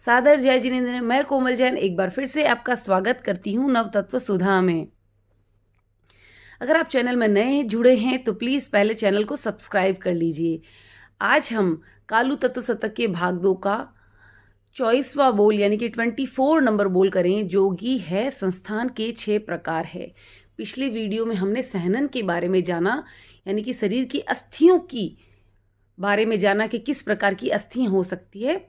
सादर जय जिनेंद्र। मैं कोमल जैन एक बार फिर से आपका स्वागत करती हूँ नव तत्व सुधा में। अगर आप चैनल में नए जुड़े हैं तो प्लीज़ पहले चैनल को सब्सक्राइब कर लीजिए। आज हम कालू तत्व शतक के भाग 2 का 24वां बोल यानी कि 24 नंबर बोल करें, जो कि है संस्थान के 6 प्रकार है। पिछले वीडियो में हमने सहनन के बारे में जाना, यानी कि शरीर की अस्थियों की बारे में जाना कि किस प्रकार की अस्थियां हो सकती है।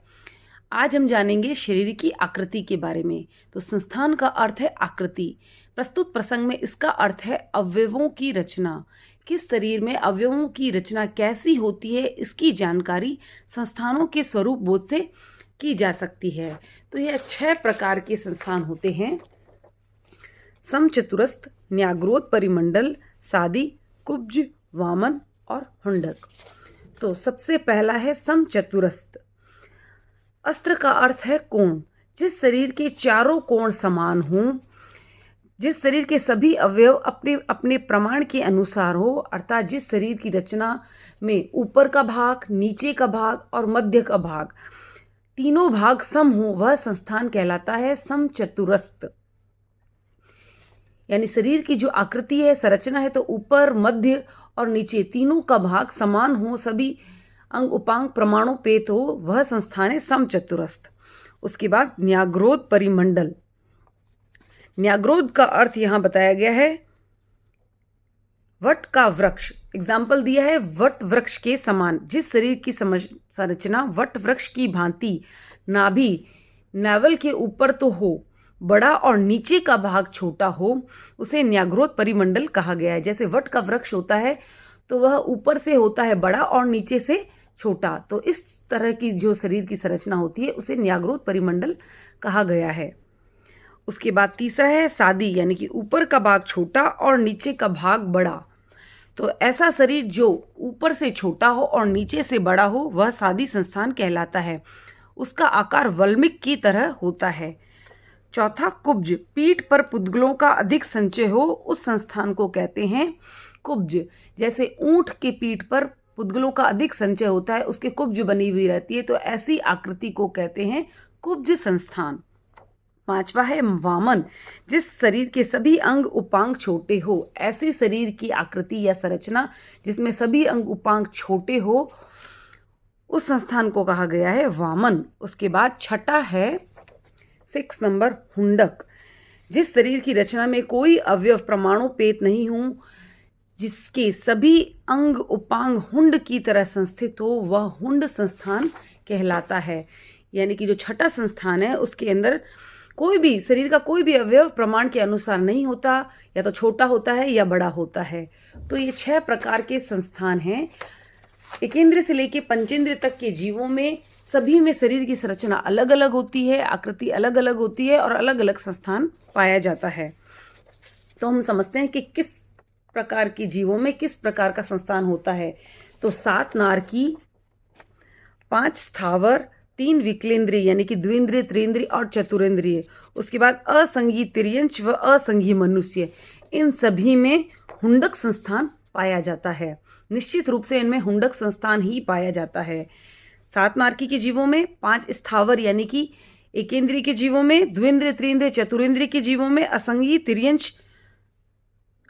आज हम जानेंगे शरीर की आकृति के बारे में। तो संस्थान का अर्थ है आकृति। प्रस्तुत प्रसंग में इसका अर्थ है अवयवों की रचना। किस शरीर में अवयवों की रचना कैसी होती है, इसकी जानकारी संस्थानों के स्वरूप बोध से की जा सकती है। तो यह 6 प्रकार के संस्थान होते हैं: समचतुरस्थ, न्याग्रोध, परिमंडल, सादी, कुब्ज, वामन और हुंडक। तो सबसे पहला है समचतुरस्थ। अस्त्र का अर्थ है कोण। जिस शरीर के चारों कोण समान हों, जिस शरीर के सभी अवयव अपने अपने प्रमाण के अनुसार हो, अर्थात जिस शरीर की रचना में ऊपर का भाग, नीचे का भाग और मध्य का भाग तीनों भाग सम हो, वह संस्थान कहलाता है समचतुरस्थ। यानी शरीर की जो आकृति है, संरचना है, तो ऊपर, मध्य और नीचे तीनों का भाग समान हो, सभी अंग उपांग प्रमाणोपेत हो, वह संस्थान है समचतुरस्थ। उसके बाद न्याग्रोध, परिमंडल। न्याग्रोध का अर्थ यहां बताया गया है वट का वृक्ष। एग्जाम्पल दिया है वट वृक्ष के समान। जिस शरीर की संरचना वट वृक्ष की भांति नाभि नावल के ऊपर तो हो, बड़ा और नीचे का भाग छोटा हो, उसे न्याग्रोध परिमंडल कहा गया है। जैसे वट का वृक्ष होता है तो वह ऊपर से होता है बड़ा और नीचे से छोटा, तो इस तरह की जो शरीर की संरचना होती है उसे न्याग्रोध परिमंडल कहा गया है। उसके बाद तीसरा है सादी, यानी कि ऊपर का भाग छोटा और नीचे का भाग बड़ा। तो ऐसा शरीर जो ऊपर से छोटा हो और नीचे से बड़ा हो, वह सादी संस्थान कहलाता है। उसका आकार वल्मिक की तरह होता है। चौथा कुब्ज। पीठ पर पुद्गलों का अधिक संचय हो, उस संस्थान को कहते हैं कुब्ज। जैसे ऊंट के पीठ पर पुद्गलों का अधिक संचय होता है, उसके कुब्ज बनी हुई रहती है, तो ऐसी आकृति को कहते हैं कुब्ज संस्थान। पांचवा है वामन। जिस शरीर के सभी अंग उपांग छोटे हो, ऐसे शरीर की आकृति या संरचना जिसमें सभी अंग उपांग छोटे हो, उस संस्थान को कहा गया है वामन। उसके बाद छठा है 6 नंबर हुंडक। जिस शरीर की रचना में कोई अवयव प्रमाणोपेत नहीं हो, जिसके सभी अंग उपांग हुंड की तरह संस्थित हो, वह हुंड संस्थान कहलाता है। यानी कि जो छठा संस्थान है उसके अंदर कोई भी शरीर का कोई भी अवयव प्रमाण के अनुसार नहीं होता, या तो छोटा होता है या बड़ा होता है। तो ये 6 प्रकार के संस्थान हैं। एकेंद्र से लेके पंचेंद्र तक के जीवों में सभी में शरीर की संरचना अलग अलग होती है, आकृति अलग अलग होती है और अलग अलग संस्थान पाया जाता है। तो हम समझते हैं कि किस प्रकार के जीवों में किस प्रकार का संस्थान होता है। तो 7 नारकी, 5 स्थावर, 3 विकलेंद्रिय यानी कि द्विंद्रिय, त्रिंद्रिय और चतुरेंद्रिय। उसके बाद असंघी तिर्यंच व असंघी मनुष्य, इन सभी में हुंडक संस्थान पाया जाता है। निश्चित रूप से इनमें हुंडक संस्थान ही पाया जाता है। 7 नारकी के जीवों में, 5 स्थावर यानी कि एकेंद्रीय के जीवों में, द्विंद्रिय, त्रिंद्रिय, चतुरेंद्रिय के जीवों में, असंघी तिर्यंच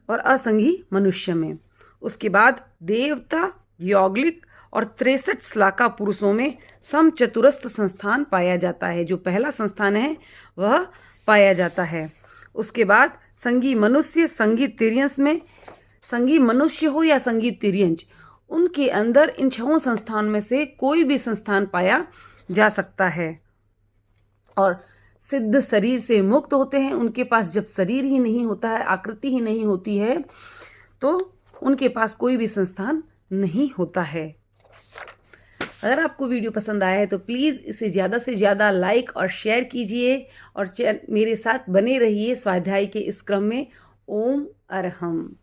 और असंघी मनुष्य में। उसके बाद देवता, यौगलिक और 63 श्लाका पुरुषों में समचतुरस्थ संस्थान पाया जाता है। जो पहला संस्थान है वह पाया जाता है। उसके बाद संघी मनुष्य, संघी तिर्यंच में, संघी मनुष्य हो या संघी तिर्यंच, उनके अंदर इन 6 संस्थान में से कोई भी संस्थान पाया जा सकता है। और सिद्ध शरीर से मुक्त होते हैं। उनके पास जब शरीर ही नहीं होता है, आकृति ही नहीं होती है, तो उनके पास कोई भी संस्थान नहीं होता है। अगर आपको वीडियो पसंद आया है तो प्लीज़ इसे ज़्यादा से ज़्यादा लाइक और शेयर कीजिए और मेरे साथ बने रहिए स्वाध्याय के इस क्रम में। ओम अरहम।